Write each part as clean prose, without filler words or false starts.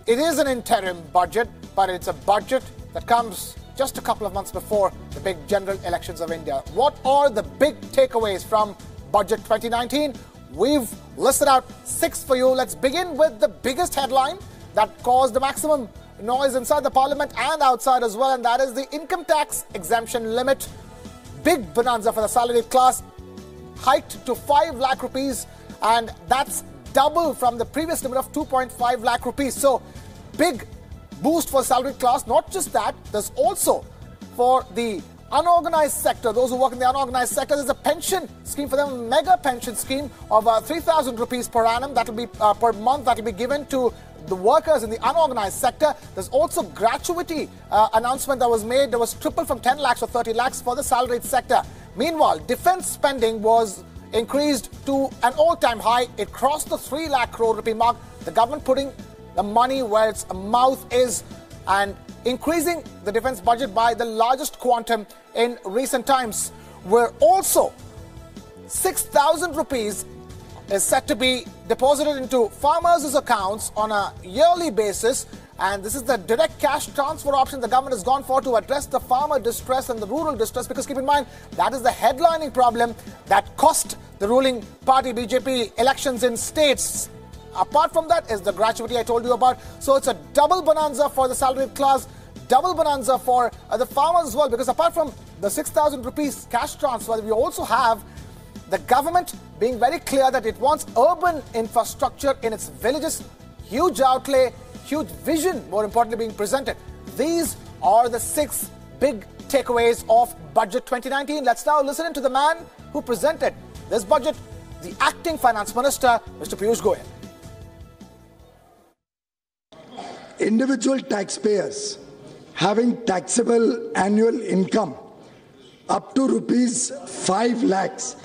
It is an interim budget, but it's a budget that comes just a couple of months before the big general elections of India. What are the big takeaways from Budget 2019? We've listed out 6 for you. Let's begin with the biggest headline that caused the maximum noise inside the parliament and outside as well, and that is the income tax exemption limit. Big bonanza for the salaried class, hiked to 5 lakh rupees, and that's double from the previous limit of 2.5 lakh rupees. So big boost for salaried class. Not just that, there's also for the unorganized sector, those who work in the unorganized sector, there's a pension scheme for them, a mega pension scheme of 3,000 rupees per annum. That will be per month. That will be given to the workers in the unorganized sector. There's also gratuity announcement that was made. There was triple from 10 lakhs or 30 lakhs for the salaried sector. Meanwhile, defense spending was increased to an all-time high. It crossed the 3 lakh crore rupee mark. The government putting the money where its mouth is and increasing the defense budget by the largest quantum in recent times. Where also 6,000 rupees is set to be deposited into farmers' accounts on a yearly basis. And this is the direct cash transfer option the government has gone for to address the farmer distress and the rural distress. Because keep in mind, that is the headlining problem that cost the ruling party BJP elections in states. Apart from that is the gratuity I told you about. So it's a double bonanza for the salaried class, double bonanza for the farmers as well. Because apart from the 6,000 rupees cash transfer, we also have the government being very clear that it wants urban infrastructure in its villages. Huge outlay, huge vision, more importantly, being presented. These are the 6 big takeaways of Budget 2019. Let's now listen to the man who presented this budget, the acting finance minister, Mr. Piyush Goyal. Individual taxpayers having taxable annual income up to rupees 5 lakhs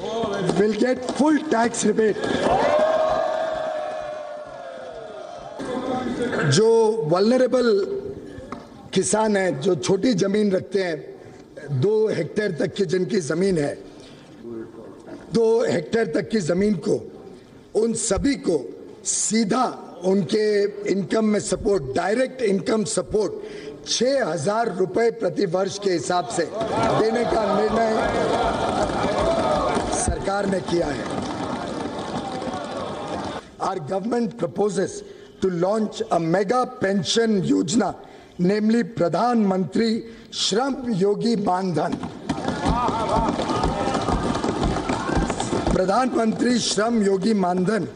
will get full tax rebate. जो vulnerable किसान हैं, जो छोटी जमीन रखते हैं, 2 hectare तक की जिनकी जमीन है, 2 हेक्टेयर तक की जमीन को, उन सभी को सीधा उनके इनकम में सपोर्ट, डायरेक्ट इनकम सपोर्ट 6,000 रुपए प्रति वर्ष के हिसाब से देने का निर्णय सरकार ने किया है. Our government proposes to launch a mega pension yojana, namely Pradhan Mantri Shram Yogi Mandhan. Pradhan Mantri Shram Yogi Mandhan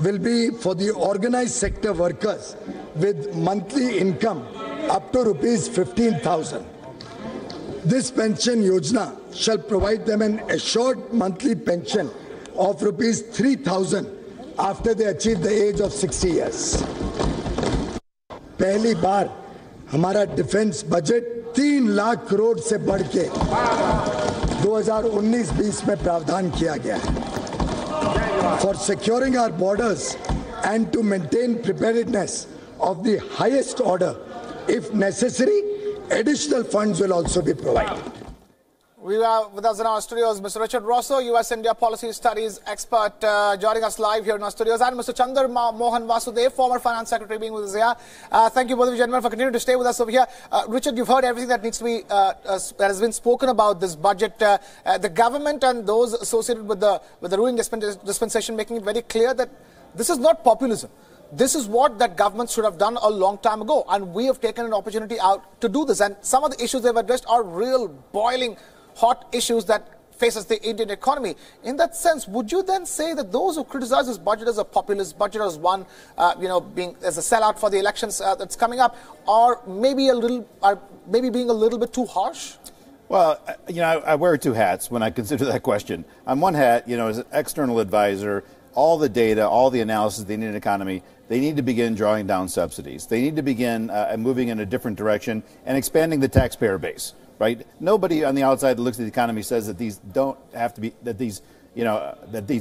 will be for the organized sector workers with monthly income up to rupees 15,000. This pension yojana shall provide them an assured monthly pension of rupees 3,000 after they achieve the age of 60 years. पहली बार हमारा defence budget 3 lakh crore से बढ़ के 2019-20 में प्रावधान किया गया है. For securing our borders and to maintain preparedness of the highest order, if necessary, additional funds will also be provided. We are with us in our studios, Mr. Richard Rosso, US-India Policy Studies expert, joining us live here in our studios, and Mr. Chandar Mohan Vasudev, former Finance Secretary, being with us here. Thank you both of you gentlemen for continuing to stay with us over here. Richard, you've heard everything that needs to be, that has been spoken about this budget. The government and those associated with the ruling dispensation making it very clear that this is not populism. This is what that government should have done a long time ago, and we have taken an opportunity out to do this. And some of the issues they've addressed are real boiling hot issues that faces the Indian economy. In that sense, would you then say that those who criticize this budget as a populist budget, as one, being as a sellout for the elections that's coming up, are maybe being a little bit too harsh? Well, I wear 2 hats when I consider that question. On one hat, as an external advisor, all the data, all the analysis of the Indian economy, they need to begin drawing down subsidies. They need to begin moving in a different direction and expanding the taxpayer base. Right? Nobody on the outside that looks at the economy says that these don't have to be, that these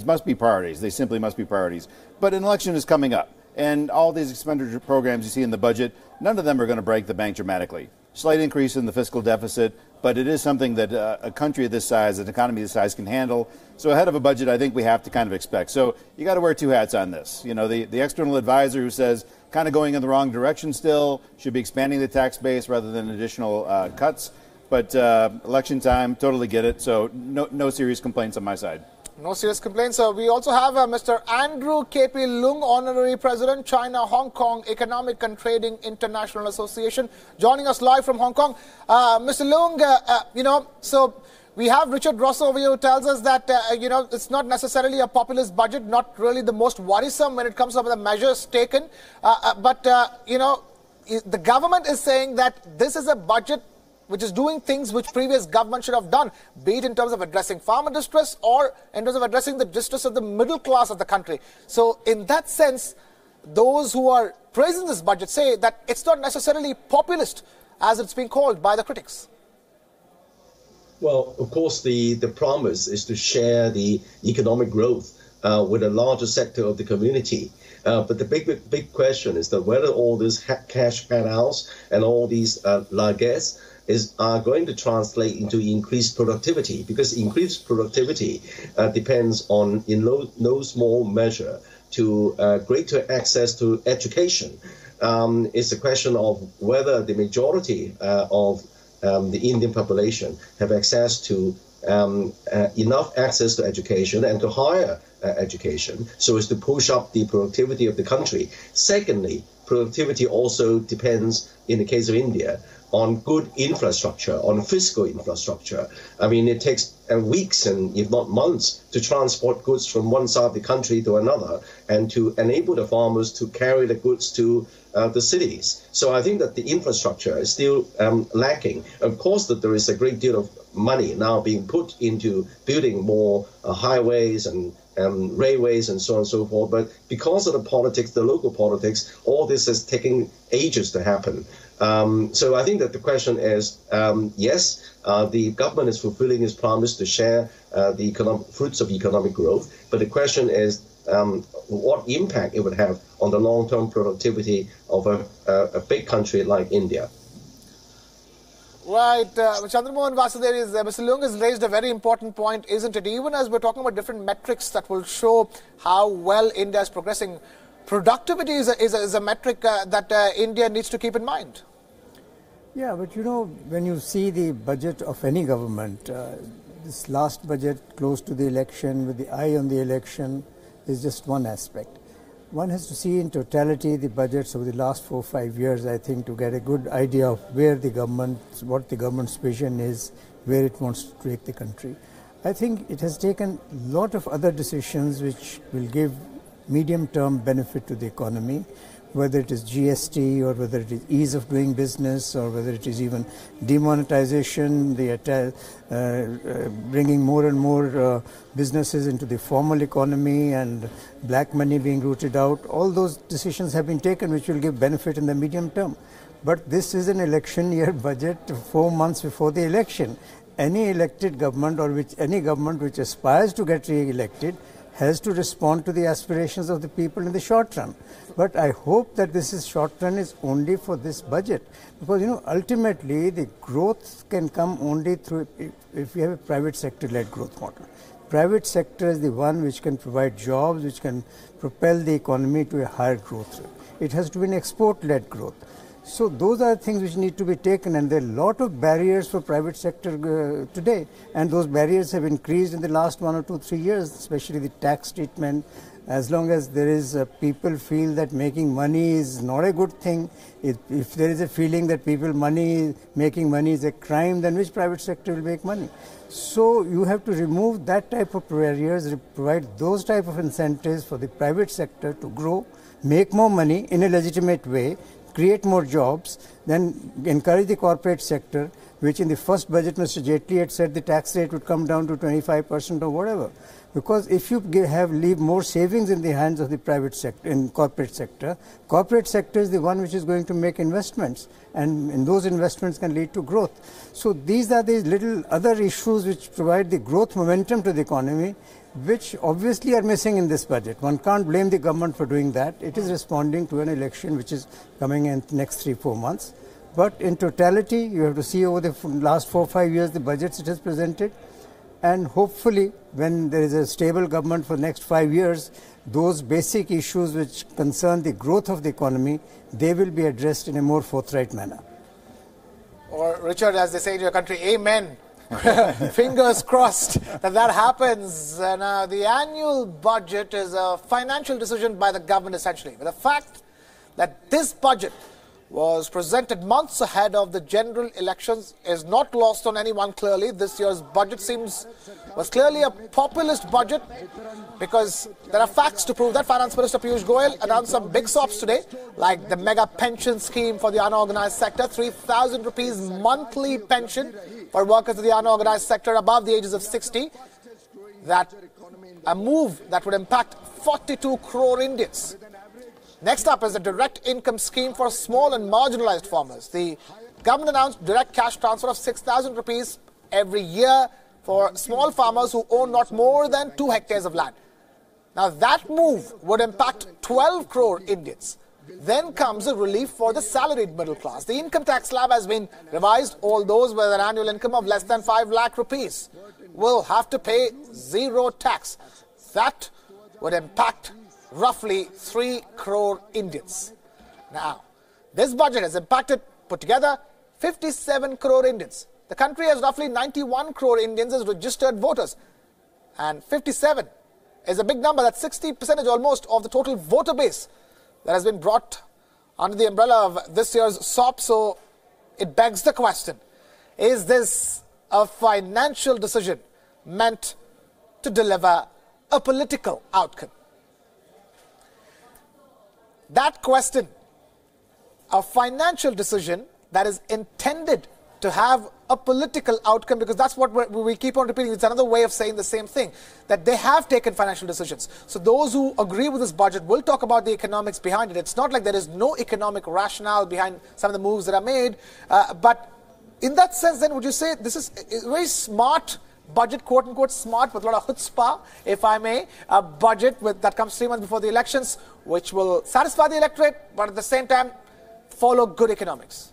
must be priorities. They simply must be priorities. But an election is coming up, and all these expenditure programs you see in the budget, none of them are going to break the bank dramatically. Slight increase in the fiscal deficit, but it is something that a country of this size, an economy this size can handle. So ahead of a budget, I think we have to kind of expect. So you got to wear 2 hats on this. The external advisor who says, kind of going in the wrong direction still, should be expanding the tax base rather than additional cuts. But election time, totally get it. So no serious complaints on my side. No serious complaints. We also have Mr. Andrew K.P. Leung, Honorary President, China-Hong Kong Economic and Trading International Association, joining us live from Hong Kong. Mr. Leung, so we have Richard Ross over here who tells us that, it's not necessarily a populist budget, not really the most worrisome when it comes to the measures taken. But the government is saying that this is a budget which is doing things which previous government should have done, be it in terms of addressing farmer distress or in terms of addressing the distress of the middle class of the country. So in that sense, those who are praising this budget say that it's not necessarily populist, as it's been called by the critics. Well, of course, the promise is to share the economic growth with a larger sector of the community. But the big question is that whether all these cash handouts and all these largesse are going to translate into increased productivity, because increased productivity depends on, in no small measure, to greater access to education. It's a question of whether the majority of the Indian population have access to enough access to education and to higher education so as to push up the productivity of the country. Secondly, productivity also depends, in the case of India, on good infrastructure, on fiscal infrastructure. I mean, it takes weeks and if not months to transport goods from one side of the country to another and to enable the farmers to carry the goods to the cities. So I think that the infrastructure is still lacking. Of course, that there is a great deal of money now being put into building more highways and railways and so on and so forth. But because of the politics, the local politics, all this is taking ages to happen. So I think that the question is, yes, the government is fulfilling its promise to share the fruits of economic growth. But the question is what impact it would have on the long-term productivity of a big country like India. Right. Chandramohan Vasudev, Mr. Leung has raised a very important point, isn't it? Even as we're talking about different metrics that will show how well India is progressing, productivity is a metric that India needs to keep in mind. Yeah, but when you see the budget of any government, this last budget close to the election with the eye on the election is just one aspect. One has to see in totality the budgets over the last 4 or 5 years, I think, to get a good idea of where the government, what the government's vision is, where it wants to take the country. I think it has taken a lot of other decisions which will give medium-term benefit to the economy, whether it is GST or whether it is ease of doing business or whether it is even demonetization, bringing more and more businesses into the formal economy and black money being rooted out. All those decisions have been taken which will give benefit in the medium term. But this is an election year budget 4 months before the election. Any elected government or any government which aspires to get re-elected has to respond to the aspirations of the people in the short run. But I hope that this short run is only for this budget, because ultimately the growth can come only through if we have a private sector led growth model. Private sector is the one which can provide jobs, which can propel the economy to a higher growth rate. It has to be an export led growth. So those are things which need to be taken, and there are a lot of barriers for private sector today, and those barriers have increased in the last 1 or 2, 3 years, especially the tax treatment. As long as there is people feel that making money is not a good thing, if there is a feeling that making money is a crime, then which private sector will make money? So you have to remove that type of barriers, provide those type of incentives for the private sector to grow, make more money in a legitimate way, create more jobs, then encourage the corporate sector, which in the first budget Mr. Jaitley had said the tax rate would come down to 25% or whatever. Because if you leave more savings in the hands of the private sector, in corporate sector is the one which is going to make investments, and those investments can lead to growth. So these are the little other issues which provide the growth momentum to the economy, which obviously are missing in this budget. One can't blame the government for doing that. It is responding to an election which is coming in the next 3 or 4 months. But in totality, you have to see over the last 4 or 5 years the budgets it has presented. And hopefully, when there is a stable government for the next 5 years, those basic issues which concern the growth of the economy, they will be addressed in a more forthright manner. Or, Richard, as they say in your country, amen. Fingers crossed that happens. And the annual budget is a financial decision by the government, essentially. But the fact that this budget was presented months ahead of the general elections is not lost on anyone clearly. This year's budget was clearly a populist budget because there are facts to prove that. Finance Minister Piyush Goyal announced some big sops today, like the mega pension scheme for the unorganized sector, 3,000 rupees monthly pension for workers in the unorganized sector above the ages of 60. That a move that would impact 42 crore Indians. Next up is the direct income scheme for small and marginalized farmers. The government announced direct cash transfer of 6,000 rupees every year for small farmers who own not more than 2 hectares of land. Now that move would impact 12 crore Indians. Then comes a relief for the salaried middle class. The income tax slab has been revised. All those with an annual income of less than 5 lakh rupees will have to pay 0 tax. That would impact roughly 3 crore Indians. Now, this budget has put together 57 crore Indians. The country has roughly 91 crore Indians as registered voters. And 57 is a big number. That's 60% almost of the total voter base that has been brought under the umbrella of this year's SOP. So it begs the question, is this a financial decision meant to deliver a political outcome? That question, a financial decision that is intended to have a political outcome, because that's what we keep on repeating. It's another way of saying the same thing, that they have taken financial decisions. So those who agree with this budget will talk about the economics behind it. It's not like there is no economic rationale behind some of the moves that are made. But in that sense, then, would you say this is a very smart budget, quote unquote smart, with a lot of chutzpah, if I may, a budget that comes 3 months before the elections, which will satisfy the electorate, but at the same time follow good economics?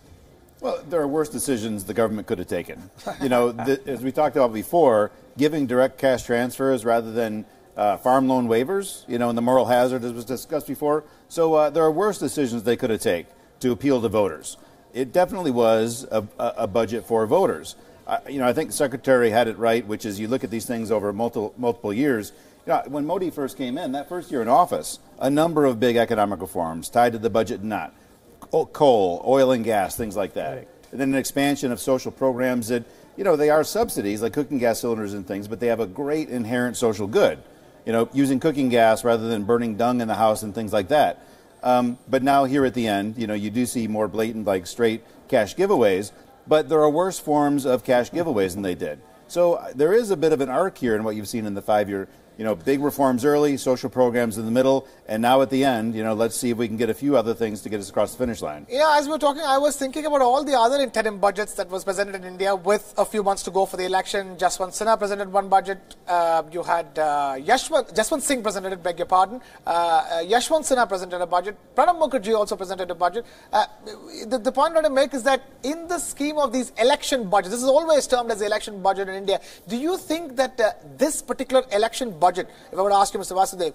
Well, there are worse decisions the government could have taken. You know, as we talked about before, giving direct cash transfers rather than farm loan waivers, you know, and the moral hazard as was discussed before. So there are worse decisions they could have taken to appeal to voters. It definitely was a budget for voters. You know, I think the Secretary had it right, which is you look at these things over multiple years. You know, when Modi first came in, that first year in office, a number of big economic reforms tied to the budget and not. Coal, oil and gas, things like that. Right. And then an expansion of social programs that, you know, they are subsidies like cooking gas cylinders and things, but they have a great inherent social good. You know, using cooking gas rather than burning dung in the house and things like that. But now here at the end, you know, you do see more blatant, like straight cash giveaways. But there are worse forms of cash giveaways than they did. So there is a bit of an arc here in what you've seen in the 5-year, you know, big reforms early, social programs in the middle, and now at the end, you know, let's see if we can get a few other things to get us across the finish line. Yeah, as we were talking, I was thinking about all the other interim budgets that was presented in India with a few months to go for the election. Jaswant Sinha presented one budget. You had Jaswant Singh presented it, beg your pardon. Yashwant Sinha presented a budget. Pranab Mukherjee also presented a budget. The point I want to make is that in the scheme of these election budgets, this is always termed as the election budget in India. Do you think that this particular election budget, if I were to ask you, Mr. Vasudev,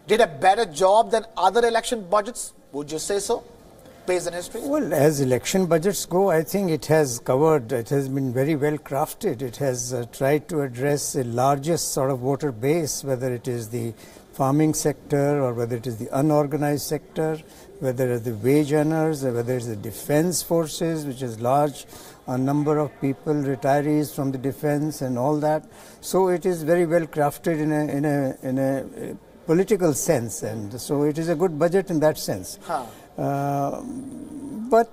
did a better job than other election budgets? Would you say so, based on history? Well, as election budgets go, I think it has covered, it has been very well crafted. It has tried to address the largest sort of voter base, whether it is the farming sector or whether it is the unorganized sector, whether it's the wage earners, or whether it's the defense forces, which is large, a number of people, retirees from the defense and all that. So it is very well crafted in a political sense, and so it is a good budget in that sense. But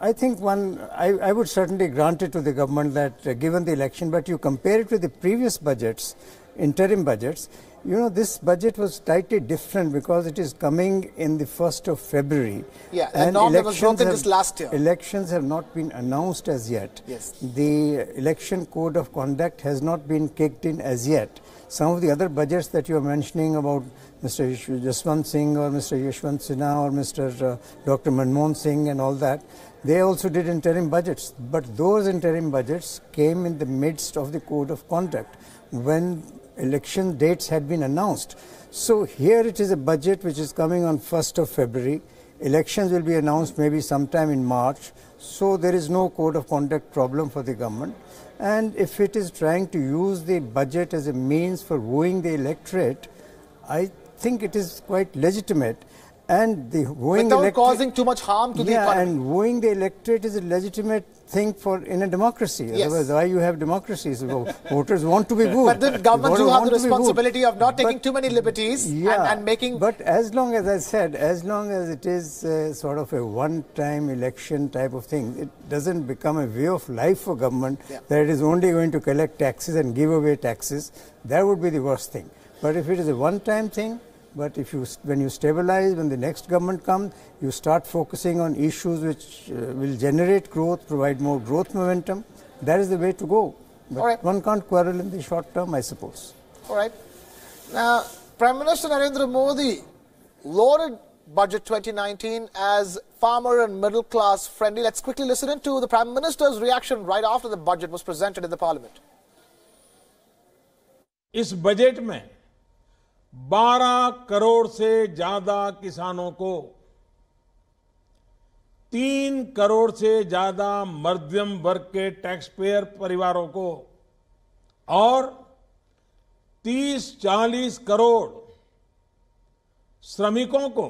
I think I would certainly grant it to the government that given the election, but you compare it with the previous budgets, interim budgets, you know, this budget was slightly different because it is coming in the 1st of February. Yeah, and elections just last year. Elections have not been announced as yet. Yes. The election code of conduct has not been kicked in as yet. some of the other budgets that you are mentioning about Mr. Jaswant Singh or Mr. Yashwant Sinha or Mr. Dr. Manmohan Singh and all that, they also did interim budgets. But those interim budgets came in the midst of the code of conduct when election dates had been announced. So here it is a budget which is coming on 1st of February. Elections will be announced maybe sometime in March. So there is no code of conduct problem for the government. And if it is trying to use the budget as a means for wooing the electorate, I think it is quite legitimate. And the wooing without causing too much harm to the economy. And wooing the electorate is a legitimate thing in a democracy. Yes. Otherwise, why you have democracies? Voters want to be wooed. But then governments do have the responsibility of not taking too many liberties and making... But as long as I said, as long as it is sort of a one-time election type of thing, it doesn't become a way of life for government that it is only going to collect taxes and give away taxes. That would be the worst thing. But if it is a one-time thing, but when you stabilize, when the next government comes, you start focusing on issues which will generate growth, provide more growth momentum. That is the way to go. But one can't quarrel in the short term, I suppose. All right. Now, Prime Minister Narendra Modi lauded Budget 2019 as farmer and middle class friendly. Let's quickly listen into the Prime Minister's reaction right after the budget was presented in the Parliament. इस budget में 12 करोड़ से ज्यादा किसानों को 3 करोड़ से ज्यादा मध्यम वर्ग के टैक्स पेयर परिवारों को और 30-40 करोड़ श्रमिकों को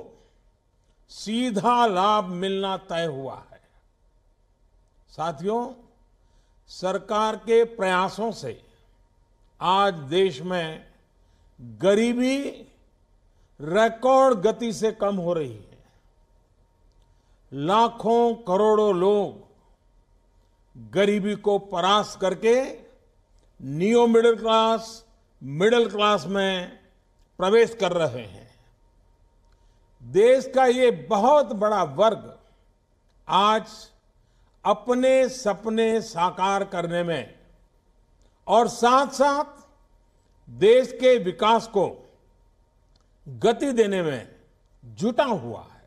सीधा लाभ मिलना तय हुआ है। साथियों, सरकार के प्रयासों से आज देश में गरीबी रिकॉर्ड गति से कम हो रही है। लाखों करोड़ों लोग गरीबी को परास्त करके नियो मिडिल क्लास में प्रवेश कर रहे हैं। देश का ये बहुत बड़ा वर्ग आज अपने सपने साकार करने में और साथ साथ देश के विकास को गति देने में जुटा हुआ है।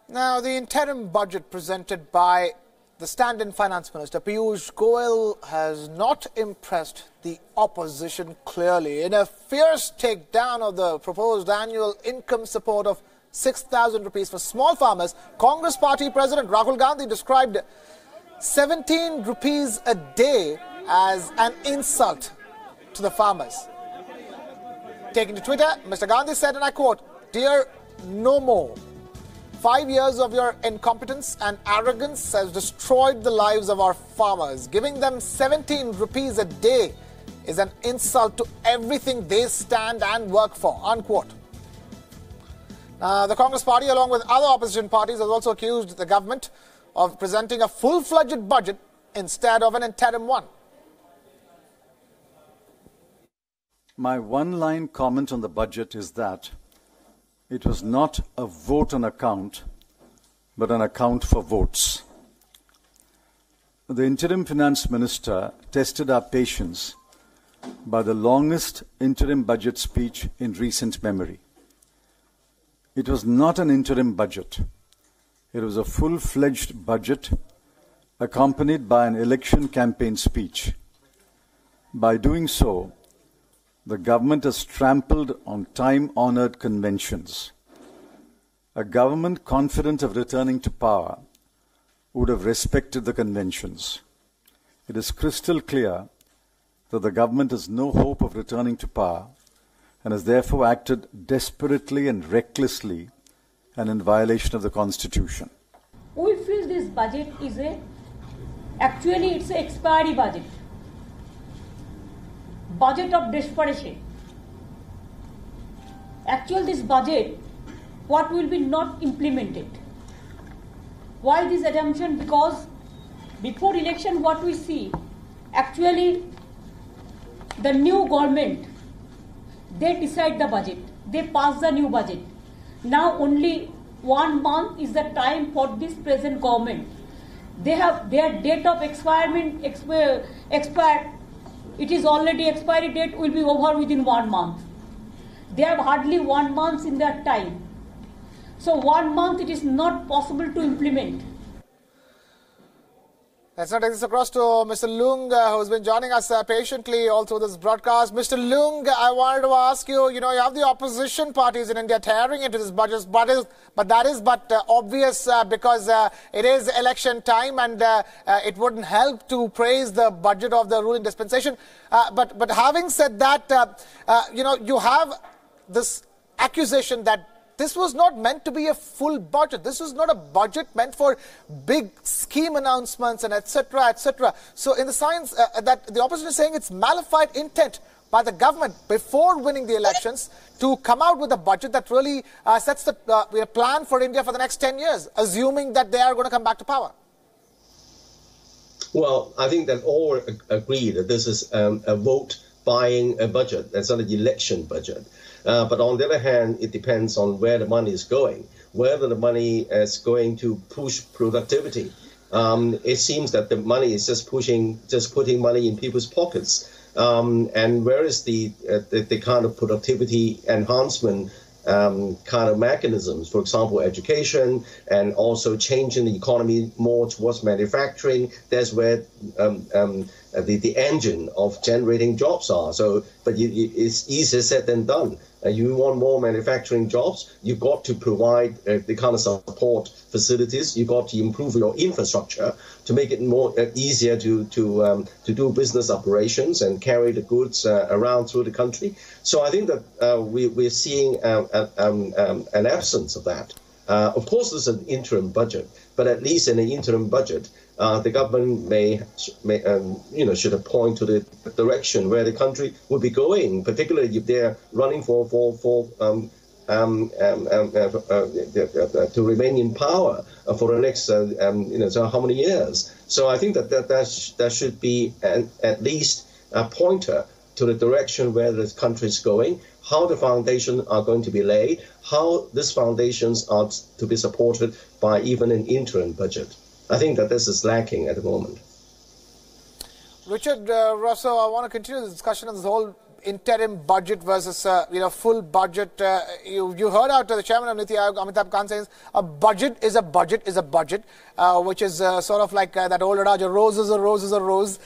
Now, the interim budget presented by the stand-in Finance Minister Piyush Goyal has not impressed the opposition clearly. In a fierce takedown of the proposed annual income support of 6,000 rupees for small farmers, Congress Party President Rahul Gandhi described 17 rupees a day as an insult to the farmers. Taking to Twitter, Mr. Gandhi said, and I quote, "Dear, no more. 5 years of your incompetence and arrogance has destroyed the lives of our farmers. Giving them 17 rupees a day is an insult to everything they stand and work for," unquote. The Congress Party, along with other opposition parties, has also accused the government of presenting a full-fledged budget instead of an interim one. My one-line comment on the budget is that it was not a vote on account, but an account for votes. The interim finance minister tested our patience by the longest interim budget speech in recent memory. It was not an interim budget. It was a full-fledged budget accompanied by an election campaign speech. By doing so, the government has trampled on time-honored conventions. A government confident of returning to power would have respected the conventions. It is crystal clear that the government has no hope of returning to power and has therefore acted desperately and recklessly and in violation of the Constitution. We feel this budget is actually it's an expiry budget. Budget of desperation. Actually, this budget, what will be not implemented? Why this assumption? Because before election, what we see, actually, the new government, they decide the budget. They pass the new budget. Now only 1 month is the time for this present government. They have their date of expired it is already expiry date will be over within 1 month. They have hardly 1 month in their time. So 1 month it is not possible to implement. Let's now take this across to Mr. Lung, who's been joining us patiently all through this broadcast. Mr. Lung, I wanted to ask you, you have the opposition parties in India tearing into this budget, but that is obvious because it is election time and it wouldn't help to praise the budget of the ruling dispensation. But having said that, you have this accusation that this was not meant to be a full budget. This was not a budget meant for big scheme announcements and etc., etc. So in the signs that the opposition is saying it's malified intent by the government before winning the elections to come out with a budget that really sets the plan for India for the next 10 years, assuming that they are going to come back to power. Well, I think that all agree that this is a vote buying a budget. That's not an election budget. But on the other hand, it depends on where the money is going, whether the money is going to push productivity. It seems that the money is just putting money in people's pockets. And where is the kind of productivity enhancement kind of mechanisms, for example, education, and also changing the economy more towards manufacturing? That's where the engine of generating jobs are. But it's easier said than done. You want more manufacturing jobs, you've got to provide the kind of support facilities. You've got to improve your infrastructure to make it more easier to do business operations and carry the goods around through the country. So I think that we're seeing an absence of that. Of course, there's an interim budget, but at least in an interim budget, the government should have pointed to the direction where the country would be going, particularly if they're running to remain in power for the next so how many years. So I think that should be at least a pointer to the direction where the country is going, how the foundations are going to be laid, how these foundations are to be supported by even an interim budget. I think that this is lacking at the moment. Richard Russo, I want to continue the discussion on this whole interim budget versus full budget. You heard out the chairman of Niti Aayog, Amitabh Kant, says a budget is a budget is a budget, which is sort of like that old adage, a rose is a rose is a rose,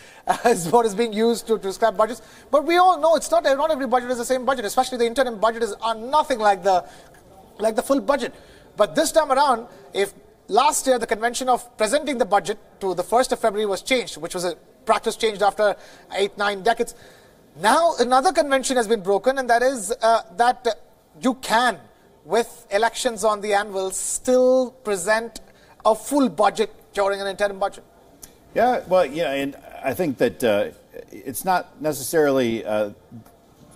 is what is being used to describe budgets. But we all know it's not every budget is the same budget, especially the interim budget is nothing like the full budget. But this time around, if last year the convention of presenting the budget to the 1st of February was changed, which was a practice changed after 8-9 decades. Now another convention has been broken, and that is that you can, with elections on the anvil, still present a full budget during an interim budget. Yeah, well, yeah, and I think that it's not necessarily,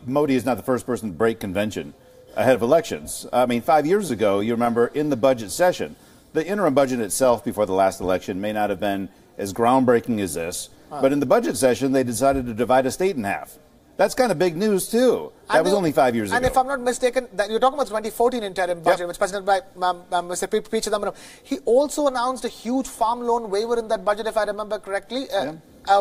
Modi is not the first person to break convention ahead of elections. I mean, 5 years ago, you remember, in the budget session, the interim budget itself before the last election may not have been as groundbreaking as this, but in the budget session, they decided to divide a state in half. That's kind of big news, too. That was only 5 years ago. And if I'm not mistaken, you're talking about the 2014 interim budget, which was presented by Mr. P. Chidambaram. He also announced a huge farm loan waiver in that budget, if I remember correctly,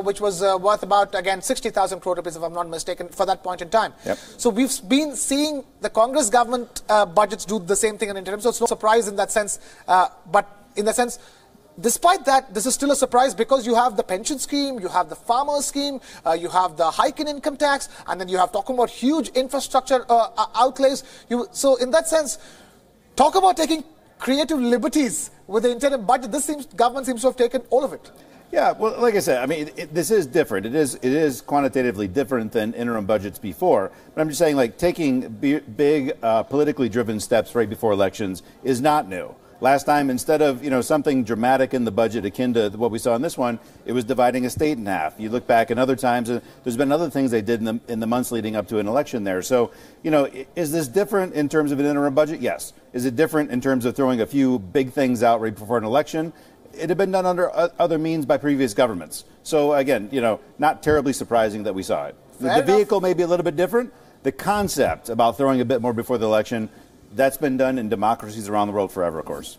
which was worth about, again, 60,000 crore rupees, if I'm not mistaken, for that point in time. So we've been seeing the Congress government budgets do the same thing in interim, so it's no surprise in that sense. But in the sense, despite that, this is still a surprise because you have the pension scheme, you have the farmer scheme, you have the hike in income tax, and then you have talking about huge infrastructure outlays. So in that sense, talk about taking creative liberties with the interim budget. Government seems to have taken all of it. Yeah, well, like I said, I mean, this is different. It is quantitatively different than interim budgets before. But I'm just saying, like, taking big politically driven steps right before elections is not new. Last time, instead of something dramatic in the budget akin to what we saw in this one, it was dividing a state in half. You look back in other times, there's been other things they did in the months leading up to an election there. So, is this different in terms of an interim budget? Yes. Is it different in terms of throwing a few big things out right before an election? It had been done under other means by previous governments. So, again, not terribly surprising that we saw it. The vehicle may be a little bit different. The concept about throwing a bit more before the election, that's been done in democracies around the world forever, of course.